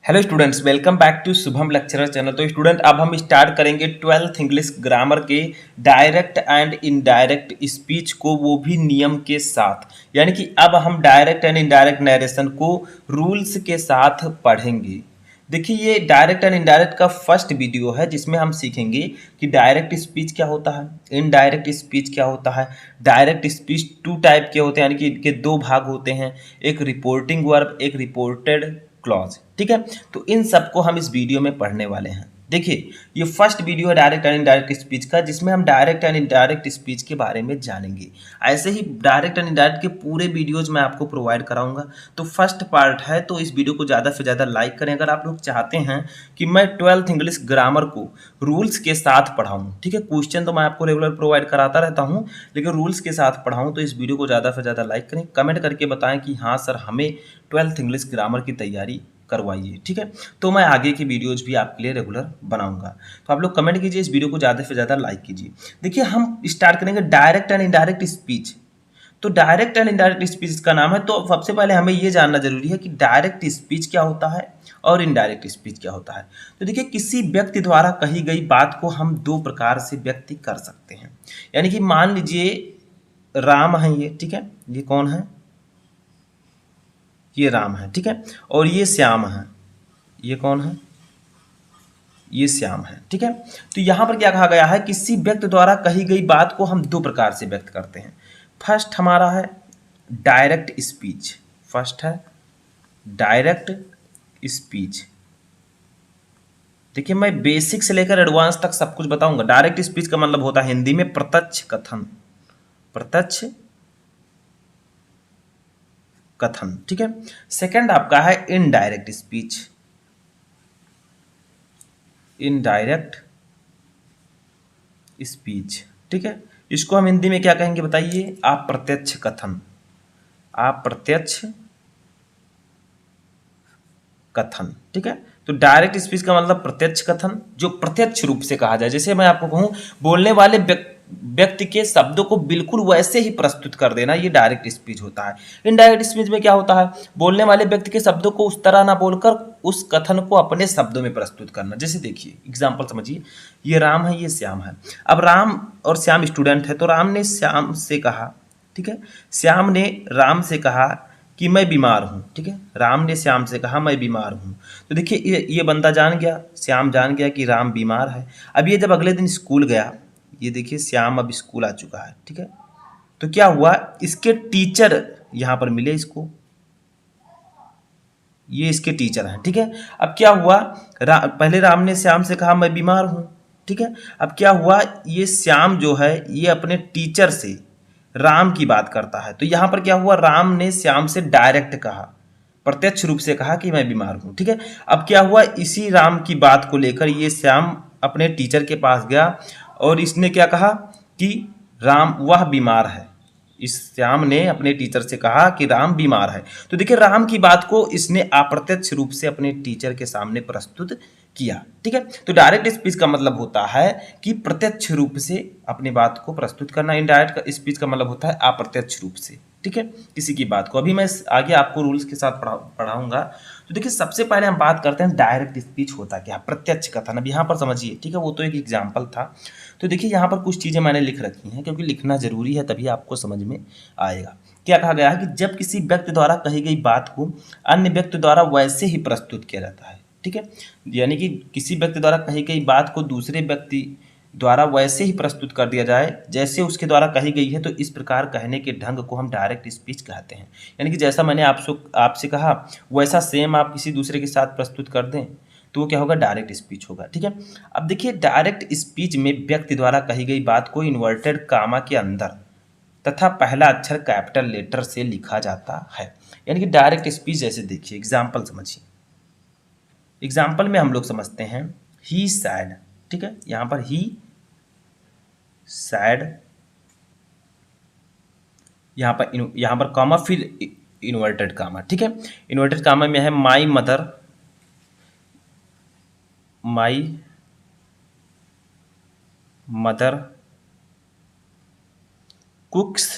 Hello students, welcome back to Shubham lecturer channel. तो student अब हम स्टार्ट करेंगे 12th इंग्लिश ग्रामर के डायरेक्ट एंड इनडायरेक्ट स्पीच को, वो भी नियम के साथ। यानी कि अब हम डायरेक्ट एंड इनडायरेक्ट नरेशन को रूल्स के साथ पढ़ेंगे। देखिए, ये डायरेक्ट एंड इनडायरेक्ट का फर्स्ट वीडियो है जिसमें हम सीखेंगे कि डायरेक्ट स्पीच क्या होता है, इनडायरेक्ट स्पीच क्या होता है। डायरेक्ट स्पीच टू टाइप के होते हैं, यानी कि इनके दो भाग होते हैं, एक रिपोर्टिंग वर्ब, एक रिपोर्टेड क्लॉज। ठीक है, तो इन सबको हम इस वीडियो में पढ़ने वाले हैं। देखिए, ये फर्स्ट वीडियो है डायरेक्ट एंड इनडायरेक्ट स्पीच का, जिसमें हम डायरेक्ट एंड इनडायरेक्ट स्पीच के बारे में जानेंगे। ऐसे ही डायरेक्ट एंड इनडायरेक्ट के पूरे वीडियोज मैं आपको प्रोवाइड कराऊंगा। तो फर्स्ट पार्ट है, तो इस वीडियो को ज़्यादा से ज़्यादा लाइक करें अगर आप लोग चाहते हैं कि मैं 12th इंग्लिश ग्रामर को रूल्स के साथ पढ़ाऊँ। ठीक है, क्वेश्चन तो मैं आपको रेगुलर प्रोवाइड कराता रहता हूँ, लेकिन रूल्स के साथ पढ़ाऊँ। तो इस वीडियो को ज़्यादा से ज़्यादा लाइक करें, कमेंट करके बताएं कि हाँ सर, हमें 12th इंग्लिश ग्रामर की तैयारी करवाइए। ठीक है, तो मैं आगे की वीडियोज भी आपके लिए रेगुलर बनाऊंगा। तो आप लोग कमेंट कीजिए, इस वीडियो को ज़्यादा से ज़्यादा लाइक कीजिए। देखिए, हम स्टार्ट करेंगे डायरेक्ट एंड इनडायरेक्ट स्पीच। तो डायरेक्ट एंड इनडायरेक्ट स्पीच का नाम है। तो सबसे पहले हमें ये जानना जरूरी है कि डायरेक्ट स्पीच क्या होता है और इनडायरेक्ट स्पीच क्या होता है। तो देखिए, किसी व्यक्ति द्वारा कही गई बात को हम दो प्रकार से व्यक्त कर सकते हैं। यानी कि मान लीजिए राम है ये, ठीक है, ये कौन है, ये राम है, ठीक है, और ये श्याम है, ये कौन है, ये श्याम है। ठीक है, तो यहां पर क्या कहा गया है, किसी व्यक्ति द्वारा कही गई बात को हम दो प्रकार से व्यक्त करते हैं। फर्स्ट हमारा है डायरेक्ट स्पीच, फर्स्ट है डायरेक्ट स्पीच। देखिए, मैं बेसिक से लेकर एडवांस तक सब कुछ बताऊंगा। डायरेक्ट स्पीच का मतलब होता है हिंदी में प्रत्यक्ष कथन, प्रत्यक्ष कथन। ठीक है, सेकंड आपका है इनडायरेक्ट स्पीच, इनडायरेक्ट स्पीच। ठीक है, इसको हम हिंदी में क्या कहेंगे बताइए, अप्रत्यक्ष कथन, अप्रत्यक्ष कथन। ठीक है, तो डायरेक्ट स्पीच का मतलब प्रत्यक्ष कथन, जो प्रत्यक्ष रूप से कहा जाए। जैसे मैं आपको कहूं, बोलने वाले व्यक्ति के शब्दों को बिल्कुल वैसे ही प्रस्तुत कर देना, ये डायरेक्ट स्पीच होता है। इनडायरेक्ट स्पीच में क्या होता है, बोलने वाले व्यक्ति के शब्दों को उस तरह ना बोलकर उस कथन को अपने शब्दों में प्रस्तुत करना। जैसे देखिए, एग्जाम्पल समझिए, ये राम है, ये श्याम है। अब राम और श्याम स्टूडेंट है, तो राम ने श्याम से कहा, ठीक है, श्याम ने राम से कहा कि मैं बीमार हूँ। ठीक है, राम ने श्याम से कहा मैं बीमार हूँ। तो देखिए, ये बंदा जान गया, श्याम जान गया कि राम बीमार है। अब ये जब अगले दिन स्कूल गया, ये देखिए श्याम अब स्कूल आ चुका है। ठीक है, तो क्या हुआ, इसके टीचर यहाँ पर मिले इसको, ये इसके टीचर हैं। ठीक है, अब क्या हुआ, पहले राम ने श्याम से कहा मैं बीमार हूँ। ठीक है, अब क्या हुआ, ये श्याम जो है ये अपने टीचर से राम की बात करता है। तो यहाँ पर क्या हुआ, राम ने श्याम से डायरेक्ट कहा, प्रत्यक्ष रूप से कहा कि मैं बीमार हूँ। ठीक है, अब क्या हुआ, इसी राम की बात को लेकर ये श्याम अपने टीचर के पास गया और इसने क्या कहा कि राम वह बीमार है। इस श्याम ने अपने टीचर से कहा कि राम बीमार है। तो देखिए, राम की बात को इसने अप्रत्यक्ष रूप से अपने टीचर के सामने प्रस्तुत किया। ठीक है, तो डायरेक्ट स्पीच का मतलब होता है कि प्रत्यक्ष रूप से अपनी बात को प्रस्तुत करना। इनडायरेक्ट स्पीच का मतलब होता है अप्रत्यक्ष रूप से, ठीक है, किसी की बात को। अभी मैं आगे आपको रूल्स के साथ पढ़ाऊंगा। तो देखिए, सबसे पहले हम बात करते हैं डायरेक्ट स्पीच होता क्या, प्रत्यक्ष कथन। अब यहाँ पर समझिए, ठीक है, वो तो एक एग्जाम्पल था। तो देखिए, यहाँ पर कुछ चीज़ें मैंने लिख रखी हैं, क्योंकि लिखना जरूरी है, तभी आपको समझ में आएगा। क्या कहा गया है कि जब किसी व्यक्ति द्वारा कही गई बात को अन्य व्यक्ति द्वारा वैसे ही प्रस्तुत किया जाता है। ठीक है, यानी कि किसी व्यक्ति द्वारा कही गई बात को दूसरे व्यक्ति द्वारा वैसे ही प्रस्तुत कर दिया जाए जैसे उसके द्वारा कही गई है, तो इस प्रकार कहने के ढंग को हम डायरेक्ट स्पीच कहते हैं। यानी कि जैसा मैंने आपसे कहा वैसा सेम आप किसी दूसरे के साथ प्रस्तुत कर दें, तो वो क्या होगा, डायरेक्ट स्पीच होगा। ठीक है, अब देखिए, डायरेक्ट स्पीच में व्यक्ति द्वारा कही गई बात को इन्वर्टेड कामा के अंदर तथा पहला अक्षर कैपिटल लेटर से लिखा जाता है। यानी कि डायरेक्ट स्पीच, जैसे देखिए एग्जाम्पल समझिए। एग्जाम्पल में हम लोग समझते हैं ही सैड। ठीक है, यहां पर ही सैड, यहां पर कॉमा, फिर इन्वर्टेड कामा। ठीक है, इन्वर्टेड कामा में है my mother, my mother कुक्स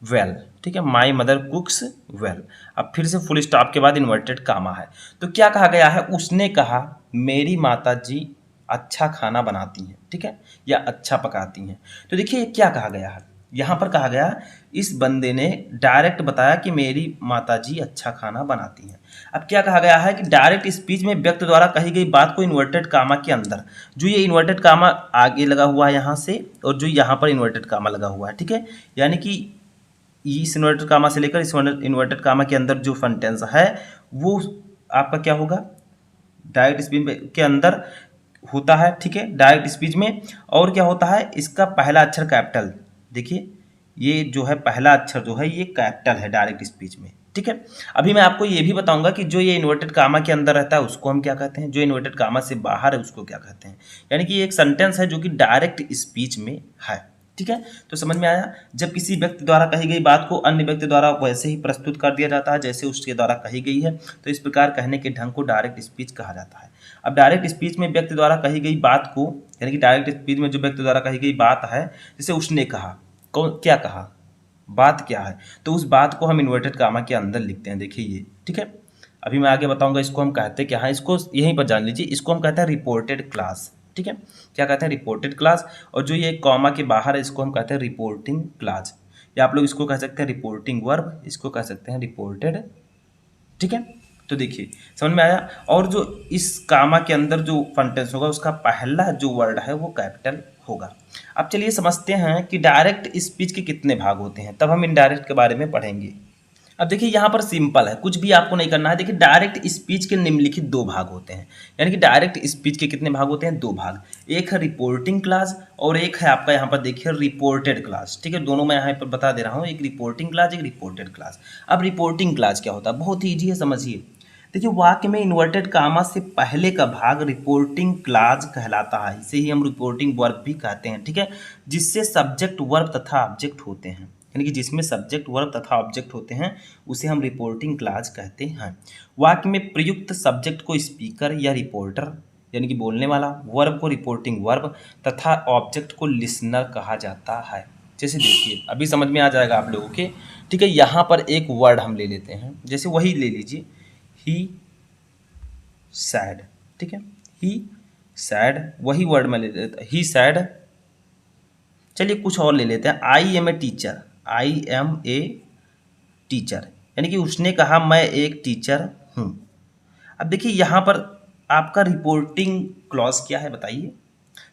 well, ठीक है, माई मदर कुक्स वेल। अब फिर से फुल स्टॉप के बाद इन्वर्टेड कामा है। तो क्या कहा गया है, उसने कहा मेरी माता जी अच्छा खाना बनाती हैं, ठीक है, या अच्छा पकाती हैं। तो देखिए क्या कहा गया है, यहाँ पर कहा गया इस बंदे ने डायरेक्ट बताया कि मेरी माता जी अच्छा खाना बनाती हैं। अब क्या कहा गया है कि डायरेक्ट स्पीच में व्यक्ति द्वारा कही गई बात को इन्वर्टेड कामा के अंदर, जो ये इन्वर्टेड कामा आगे लगा हुआ है यहाँ से, और जो यहाँ पर इन्वर्टेड कामा लगा हुआ है, ठीक है, यानी कि इस इन्वर्टेड कामा से लेकर इस इन्वर्टेड कामा के अंदर जो सेंटेंस है वो आपका क्या होगा, डायरेक्ट स्पीच के अंदर होता है, ठीक है, डायरेक्ट स्पीच में। और क्या होता है, इसका पहला अक्षर कैपिटल, देखिए ये जो है पहला अक्षर जो है ये कैपिटल है डायरेक्ट स्पीच में, ठीक है। अभी मैं आपको ये भी बताऊंगा कि जो ये इन्वर्टेड कामा के अंदर रहता है उसको हम क्या कहते हैं, जो इन्वर्टेड कामा से बाहर है उसको क्या कहते हैं। यानी कि एक सेंटेंस है जो कि डायरेक्ट स्पीच में है, ठीक है। तो समझ में आया, जब किसी व्यक्ति द्वारा कही गई बात को अन्य व्यक्ति द्वारा वैसे ही प्रस्तुत कर दिया जाता है जैसे उसके द्वारा कही गई है, तो इस प्रकार कहने के ढंग को डायरेक्ट स्पीच कहा जाता है। अब डायरेक्ट स्पीच में व्यक्ति द्वारा कही गई बात को, यानी कि डायरेक्ट स्पीच में जो व्यक्ति द्वारा कही गई बात है, जैसे उसने कहा, कौन क्या कहा, बात क्या है, तो उस बात को हम इन्वर्टेड कामा के अंदर लिखते हैं, देखिए ये, ठीक है। अभी मैं आगे बताऊंगा इसको हम कहते क्या है, इसको यहीं पर जान लीजिए, इसको हम कहते हैं रिपोर्टेड क्लास, ठीक है। क्या कहते हैं, रिपोर्टेड क्लास। और जो ये कॉमा के बाहर है इसको हम कहते हैं रिपोर्टिंग क्लास, या आप लोग इसको कह सकते हैं रिपोर्टिंग वर्ब, इसको कह सकते हैं रिपोर्टेड, ठीक है। तो देखिए समझ में आया। और जो इस कामा के अंदर जो सेंटेंस होगा उसका पहला जो वर्ड है वो कैपिटल होगा। अब चलिए समझते हैं कि डायरेक्ट स्पीच के कितने भाग होते हैं, तब हम इनडायरेक्ट के बारे में पढ़ेंगे। अब देखिए यहाँ पर सिंपल है, कुछ भी आपको नहीं करना है। देखिए डायरेक्ट स्पीच के निम्नलिखित दो भाग होते हैं, यानी कि डायरेक्ट स्पीच के कितने भाग होते हैं, दो भाग। एक है रिपोर्टिंग क्लास और एक है आपका यहाँ पर देखिए रिपोर्टेड क्लास, ठीक है। दोनों मैं यहाँ पर बता दे रहा हूँ, एक रिपोर्टिंग क्लास एक रिपोर्टेड क्लास। अब रिपोर्टिंग क्लास क्या होता है, बहुत ही ईजी है, समझिए। देखिए वाक्य में इन्वर्टेड कामा से पहले का भाग रिपोर्टिंग क्लाज कहलाता है, इसे ही हम रिपोर्टिंग वर्ब भी कहते हैं, ठीक है, जिससे सब्जेक्ट वर्ब तथा ऑब्जेक्ट होते हैं, यानी कि जिसमें सब्जेक्ट वर्ब तथा ऑब्जेक्ट होते हैं उसे हम रिपोर्टिंग क्लाज कहते हैं। वाक्य में प्रयुक्त सब्जेक्ट को स्पीकर या रिपोर्टर यानी कि बोलने वाला, वर्ब को रिपोर्टिंग वर्ब तथा ऑब्जेक्ट को लिसनर कहा जाता है। जैसे देखिए अभी समझ में आ जाएगा आप लोगों के, ठीक है। यहाँ पर एक वर्ड हम ले लेते हैं, जैसे वही ले लीजिए ही सैड, ठीक है, ही सैड, वही वर्ड में ले लेते हैं ही सैड। चलिए कुछ और ले लेते हैं, I am a teacher, I am a teacher, यानी कि उसने कहा मैं एक टीचर हूँ। अब देखिए यहाँ पर आपका रिपोर्टिंग क्लॉज क्या है बताइए।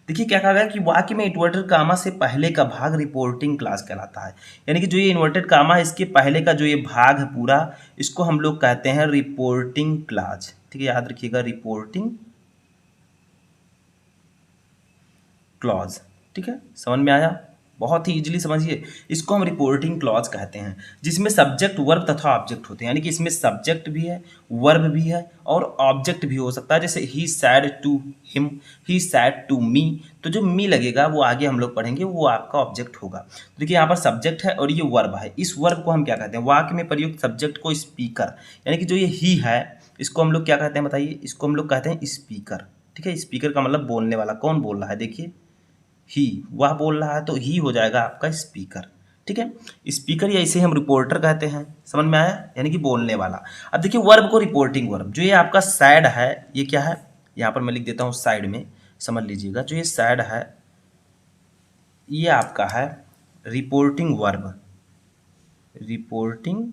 देखिए क्या कहा गया कि वाक्य में इन्वर्टेड कामा से पहले का भाग रिपोर्टिंग क्लास कहलाता है, यानी कि जो ये इन्वर्टेड कामा है इसके पहले का जो ये भाग है पूरा, इसको हम लोग कहते हैं रिपोर्टिंग क्लास, ठीक है, याद रखिएगा रिपोर्टिंग क्लॉज, ठीक है। समझ में आया, बहुत ही इजीली समझिए। इसको हम रिपोर्टिंग क्लॉज कहते हैं, जिसमें सब्जेक्ट वर्ब तथा ऑब्जेक्ट होते हैं, यानी कि इसमें सब्जेक्ट भी है, वर्ब भी है और ऑब्जेक्ट भी हो सकता है। जैसे he said to him, he said to me, तो जो मी लगेगा वो आगे हम लोग पढ़ेंगे, वो आपका ऑब्जेक्ट होगा। तो देखिए यहाँ पर सब्जेक्ट है और ये वर्ब है, इस वर्ब को हम क्या कहते हैं, वाक्य में प्रयुक्त सब्जेक्ट को स्पीकर, यानी कि जो ये ही है इसको हम लोग क्या कहते हैं बताइए, इसको हम लोग कहते हैं स्पीकर, ठीक है। स्पीकर का मतलब बोलने वाला, कौन बोल रहा है, देखिए ही, वह बोल रहा है तो ही हो जाएगा आपका स्पीकर, ठीक है। स्पीकर या इसे हम रिपोर्टर कहते हैं, समझ में आया, यानी कि बोलने वाला। अब देखिए वर्ब को रिपोर्टिंग वर्ब, जो ये आपका सैड है ये क्या है, यहाँ पर मैं लिख देता हूँ साइड में, समझ लीजिएगा। जो ये सैड है ये आपका है रिपोर्टिंग वर्ब, रिपोर्टिंग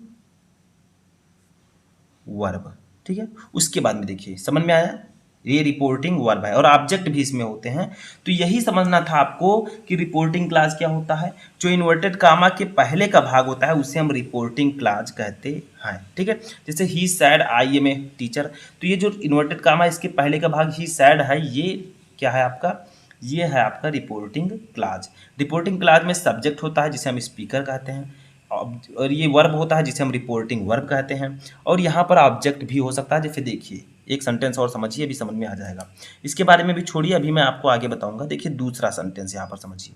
वर्ब, ठीक है। उसके बाद में देखिए समझ में आया, ये रिपोर्टिंग वर्ब है और ऑब्जेक्ट भी इसमें होते हैं। तो यही समझना था आपको कि रिपोर्टिंग क्लास क्या होता है, जो इन्वर्टेड कामा के पहले का भाग होता है उसे हम रिपोर्टिंग क्लास कहते हैं, ठीक है। जैसे he said I am a teacher, तो ये जो इन्वर्टेड कामा इसके पहले का भाग ही सैड है, ये क्या है आपका, ये है आपका रिपोर्टिंग क्लास। रिपोर्टिंग क्लास में सब्जेक्ट होता है जिसे हम स्पीकर कहते हैं, और ये वर्ब होता है जिसे हम रिपोर्टिंग वर्ब कहते हैं, और यहाँ पर ऑब्जेक्ट भी हो सकता है। जैसे देखिए एक सेंटेंस और समझिए, अभी समझ में आ जाएगा, इसके बारे में भी छोड़िए, अभी मैं आपको आगे बताऊंगा। देखिए दूसरा सेंटेंस यहाँ पर समझिए,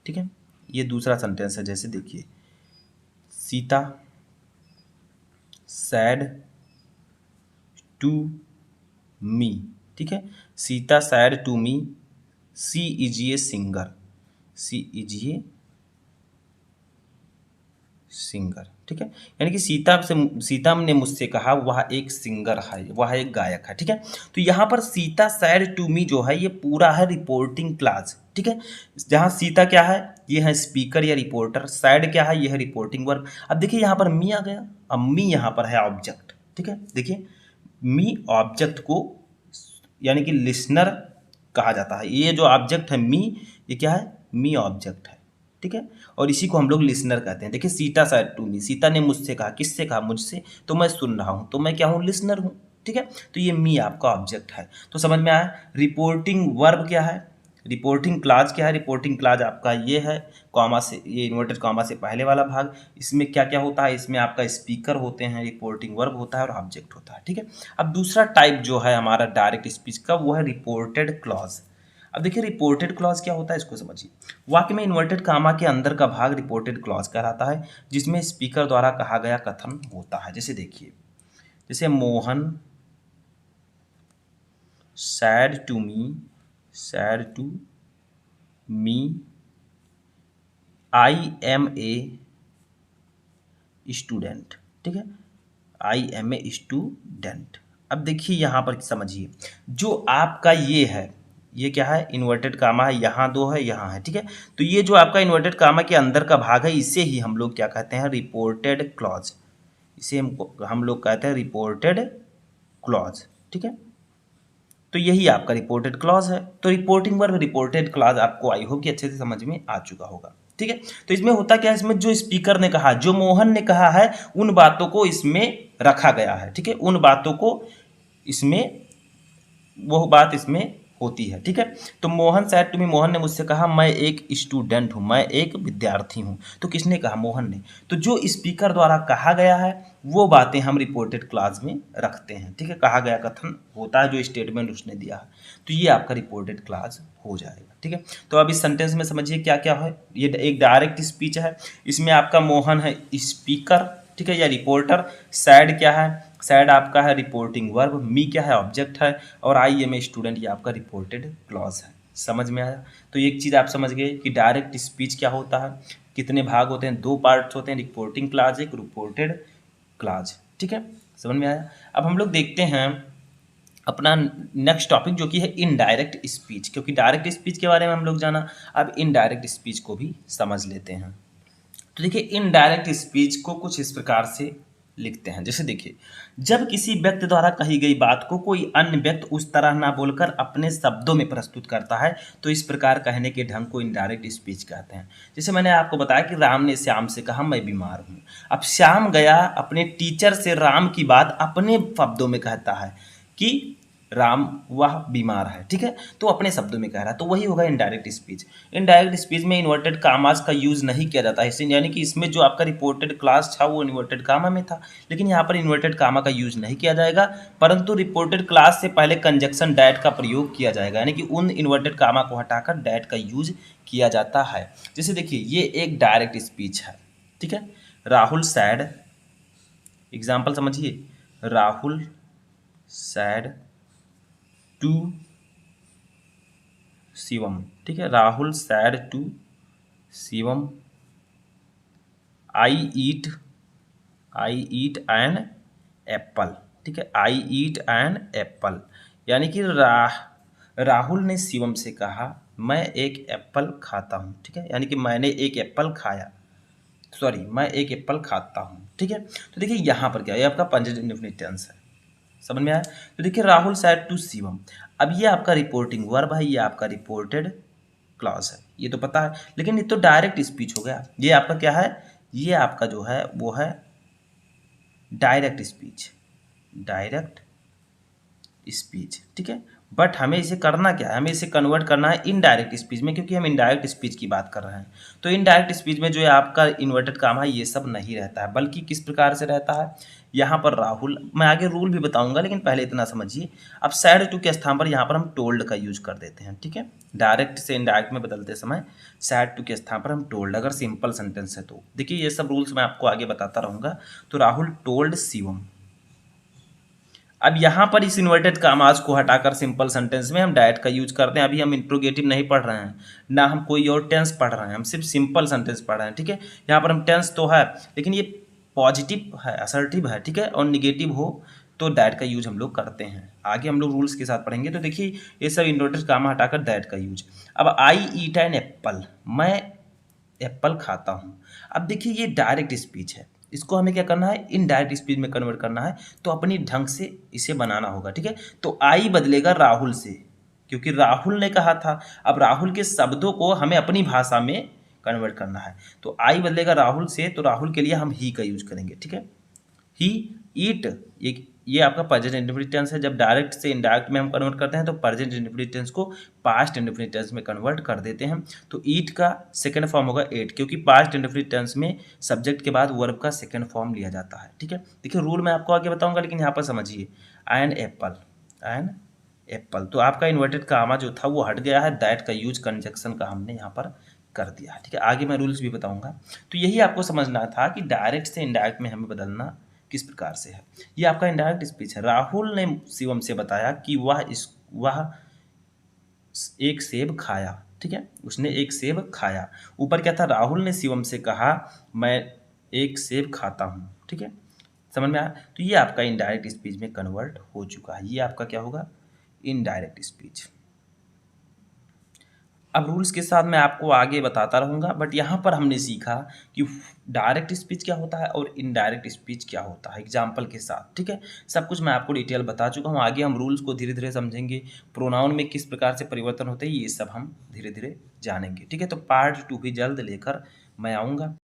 ठीक है, ये दूसरा सेंटेंस है। जैसे देखिए सीता सैड टू मी, ठीक है, Sita said to me, she is a singer, she is a singer, ठीक है। यानी कि सीता ने मुझसे कहा वह एक सिंगर है, वह एक गायक है, ठीक है। तो यहाँ पर सीता सैड टू मी जो है ये पूरा है रिपोर्टिंग क्लास, ठीक है। जहाँ सीता क्या है, ये है स्पीकर या रिपोर्टर, सैड क्या है, ये है रिपोर्टिंग वर्ब। अब देखिए यहाँ पर मी आ गया, अब मी यहाँ पर है ऑब्जेक्ट, ठीक है। देखिए मी ऑब्जेक्ट को यानी कि लिसनर कहा जाता है। ये जो ऑब्जेक्ट है मी, ये क्या है, मी ऑब्जेक्ट है, ठीक है। और इसी को हम लोग लिसनर कहते हैं। देखिए Sita said to me, Sita ने मुझसे कहा, किससे कहा, मुझसे, तो मैं सुन रहा हूँ, तो मैं क्या हूँ, लिसनर हूँ, ठीक है। तो ये मी आपका ऑब्जेक्ट है। तो समझ में आया। रिपोर्टिंग वर्ब क्या है, रिपोर्टिंग क्लाज क्या है, रिपोर्टिंग क्लाज आपका ये है, कॉमा से, ये इन्वर्टेड कॉमा से पहले वाला भाग। इसमें क्या क्या होता है, इसमें आपका स्पीकर होते हैं, रिपोर्टिंग वर्ब होता है और ऑब्जेक्ट होता है, ठीक है। अब दूसरा टाइप जो है हमारा डायरेक्ट स्पीच का, वो है रिपोर्टेड क्लॉज। अब देखिए रिपोर्टेड क्लॉज क्या होता है, इसको समझिए। वाक्य में इन्वर्टेड कामा के अंदर का भाग रिपोर्टेड क्लॉज कहलाता है, जिसमें स्पीकर द्वारा कहा गया कथन होता है। जैसे देखिए, जैसे Mohan said to me I am a student, ठीक है, आई एम ए स्टूडेंट। अब देखिए यहाँ पर समझिए, जो आपका ये है, ये क्या है, इन्वर्टेड कामा है, यहाँ दो है, यहाँ है, ठीक है। तो ये जो आपका इन्वर्टेड कामा के अंदर का भाग है, इसे ही हम लोग क्या कहते हैं, रिपोर्टेड क्लॉज। इसे हम लोग कहते हैं रिपोर्टेड क्लॉज, ठीक है। तो यही आपका रिपोर्टेड क्लॉज है। तो रिपोर्टिंग वर्ब रिपोर्टेड क्लॉज आपको आई होप कि अच्छे से समझ में आ चुका होगा, ठीक है। तो इसमें होता क्या है, इसमें जो स्पीकर ने कहा, जो मोहन ने कहा है, उन बातों को इसमें रखा गया है, ठीक है। उन बातों को इसमें, वो बात इसमें होती है, ठीक है। तो Mohan said to me, Mohan ने मुझसे कहा मैं एक स्टूडेंट हूँ, मैं एक विद्यार्थी हूँ। तो किसने कहा, मोहन ने। तो जो स्पीकर द्वारा कहा गया है वो बातें हम रिपोर्टेड क्लास में रखते हैं, ठीक है। कहा गया कथन होता है, जो स्टेटमेंट उसने दिया है, तो ये आपका रिपोर्टेड क्लास हो जाएगा, ठीक है। तो अब इस सेंटेंस में समझिए क्या क्या है। ये एक डायरेक्ट स्पीच है, इसमें आपका मोहन है स्पीकर, ठीक है, या रिपोर्टर। सैड क्या है, सैड आपका है रिपोर्टिंग वर्ब, मी क्या है, ऑब्जेक्ट है, और आई एम ए स्टूडेंट ये आपका रिपोर्टेड क्लॉज है। समझ में आया। तो एक चीज़ आप समझ गए कि डायरेक्ट स्पीच क्या होता है, कितने भाग होते हैं, दो पार्ट्स होते हैं, रिपोर्टिंग क्लाज एक रिपोर्टेड क्लाज, ठीक है। समझ में आया। अब हम लोग देखते हैं अपना नेक्स्ट टॉपिक जो कि है इनडायरेक्ट स्पीच, क्योंकि डायरेक्ट स्पीच के बारे में हम लोग जाना, अब इनडायरेक्ट स्पीच को भी समझ लेते हैं। तो देखिए इनडायरेक्ट स्पीच को कुछ इस प्रकार से लिखते हैं। जैसे देखिए, जब किसी व्यक्ति द्वारा कही गई बात को कोई अन्य व्यक्ति उस तरह ना बोलकर अपने शब्दों में प्रस्तुत करता है, तो इस प्रकार कहने के ढंग को इनडायरेक्ट स्पीच कहते हैं। जैसे मैंने आपको बताया कि राम ने श्याम से कहा मैं बीमार हूँ। अब श्याम गया अपने टीचर से राम की बात अपने शब्दों में कहता है कि राम वह बीमार है, ठीक है। तो अपने शब्दों में कह रहा है, तो वही होगा इनडायरेक्ट स्पीच। इनडायरेक्ट स्पीच में इन्वर्टेड कामास का यूज नहीं किया जाता है, इससे यानी कि इसमें जो आपका रिपोर्टेड क्लास था वो इन्वर्टेड कामा में था, लेकिन यहाँ पर इन्वर्टेड कामा का यूज नहीं किया जाएगा, परंतु रिपोर्टेड क्लास से पहले कंजक्शन डैट का प्रयोग किया जाएगा, यानी कि उन इन्वर्टेड कामा को हटाकर डैट का यूज किया जाता है। जैसे देखिए ये एक डायरेक्ट स्पीच है, ठीक है। राहुल सैड, एग्जाम्पल समझिए, राहुल सैड टू शिवम, ठीक है। Rahul said to Shivam I eat an apple, ठीक है। आई ईट एन एप्पल, यानी कि राहुल ने शिवम से कहा मैं एक एप्पल खाता हूँ, ठीक है, यानी कि मैंने एक एप्पल खाया, सॉरी मैं एक एप्पल खाता हूँ, ठीक है। तो देखिए यहाँ पर क्या है, ये आपका प्रेजेंट इंडेफिनिट टेंस है। समझ में आया। तो देखिए राहुल सैड टू शिवम, अब ये आपका रिपोर्टिंग वर्ब है, ये आपका रिपोर्टेड क्लॉज है, ये तो पता है, लेकिन ये तो डायरेक्ट स्पीच हो गया। ये आपका क्या है, ये आपका जो है वो है डायरेक्ट स्पीच, डायरेक्ट स्पीच, ठीक है। बट हमें इसे करना क्या है, हमें इसे कन्वर्ट करना है इनडायरेक्ट स्पीच में, क्योंकि हम इनडायरेक्ट स्पीच की बात कर रहे हैं। तो इनडायरेक्ट स्पीच में जो है आपका इन्वर्टेड काम है ये सब नहीं रहता है, बल्कि किस प्रकार से रहता है, यहाँ पर राहुल, मैं आगे रूल भी बताऊंगा, लेकिन पहले इतना समझिए। अब सैड टू के स्थान पर यहाँ पर हम टोल्ड का यूज कर देते हैं, ठीक है। डायरेक्ट से इनडायरेक्ट में बदलते समय सैड टू के स्थान पर हम टोल्ड, अगर सिंपल सेंटेंस है तो। देखिए ये सब रूल्स मैं आपको आगे बताता रहूँगा। तो राहुल टोल्ड शिवम अब यहाँ पर इस इन्वर्टेड कामाज को हटाकर सिंपल सेंटेंस में हम डायरेक्ट का यूज करते हैं। अभी हम इंट्रोगेटिव नहीं पढ़ रहे हैं, ना हम कोई और टेंस पढ़ रहे हैं, हम सिर्फ सिंपल सेंटेंस पढ़ रहे हैं, ठीक है। यहाँ पर हम टेंस तो है लेकिन ये पॉजिटिव है, असर्टिव है, ठीक है, और निगेटिव हो तो दैट का यूज हम लोग करते हैं। आगे हम लोग रूल्स के साथ पढ़ेंगे। तो देखिए ये सब इन्वर्टेड कामा हटाकर दैट का यूज। अब आई ईट एन एप्पल, मैं एप्पल खाता हूँ। अब देखिए ये डायरेक्ट स्पीच है, इसको हमें क्या करना है, इनडायरेक्ट स्पीच में कन्वर्ट करना है, तो अपनी ढंग से इसे बनाना होगा, ठीक है। तो आई बदलेगा राहुल से, क्योंकि राहुल ने कहा था। अब राहुल के शब्दों को हमें अपनी भाषा में कन्वर्ट करना है, तो आई बदलेगा राहुल से, तो राहुल के लिए हम ही का यूज करेंगे, ठीक है। ही ईट, ये आपका प्रेजेंट इंडेफिनिट टेंस है। जब डायरेक्ट से इनडायरेक्ट में हम कन्वर्ट करते हैं तो प्रेजेंट इंडेफिनिट टेंस को पास्ट इंडेफिनिट टेंस में कन्वर्ट कर देते हैं। तो ईट का सेकंड फॉर्म होगा एट, क्योंकि पास्ट इंडेफिनिट टेंस में सब्जेक्ट के बाद वर्ब का सेकंड फॉर्म लिया जाता है, ठीक है। देखिए रूल मैं आपको आगे बताऊंगा, लेकिन यहाँ पर समझिए एन एप्पल, एन एप्पल, तो आपका इन्वर्टेड कामा जो था वो हट गया है, दैट का यूज कंजक्शन का हमने यहाँ पर कर दिया है, ठीक है। आगे मैं रूल्स भी बताऊंगा। तो यही आपको समझना था कि डायरेक्ट से इनडायरेक्ट में हमें बदलना किस प्रकार से है। ये आपका इनडायरेक्ट स्पीच है। राहुल ने शिवम से बताया कि वह एक सेब खाया, ठीक है, उसने एक सेब खाया। ऊपर क्या था, राहुल ने शिवम से कहा मैं एक सेब खाता हूँ, ठीक है, समझ में आया। तो ये आपका इनडायरेक्ट स्पीच में कन्वर्ट हो चुका है, ये आपका क्या होगा, इनडायरेक्ट स्पीच। अब रूल्स के साथ मैं आपको आगे बताता रहूँगा, बट यहाँ पर हमने सीखा कि डायरेक्ट स्पीच क्या होता है और इनडायरेक्ट स्पीच क्या होता है एग्जाम्पल के साथ, ठीक है। सब कुछ मैं आपको डिटेल बता चुका हूँ। आगे हम रूल्स को धीरे धीरे समझेंगे, प्रोनाउन में किस प्रकार से परिवर्तन होते हैं ये सब हम धीरे धीरे जानेंगे, ठीक है। तो पार्ट 2 भी जल्द लेकर मैं आऊँगा।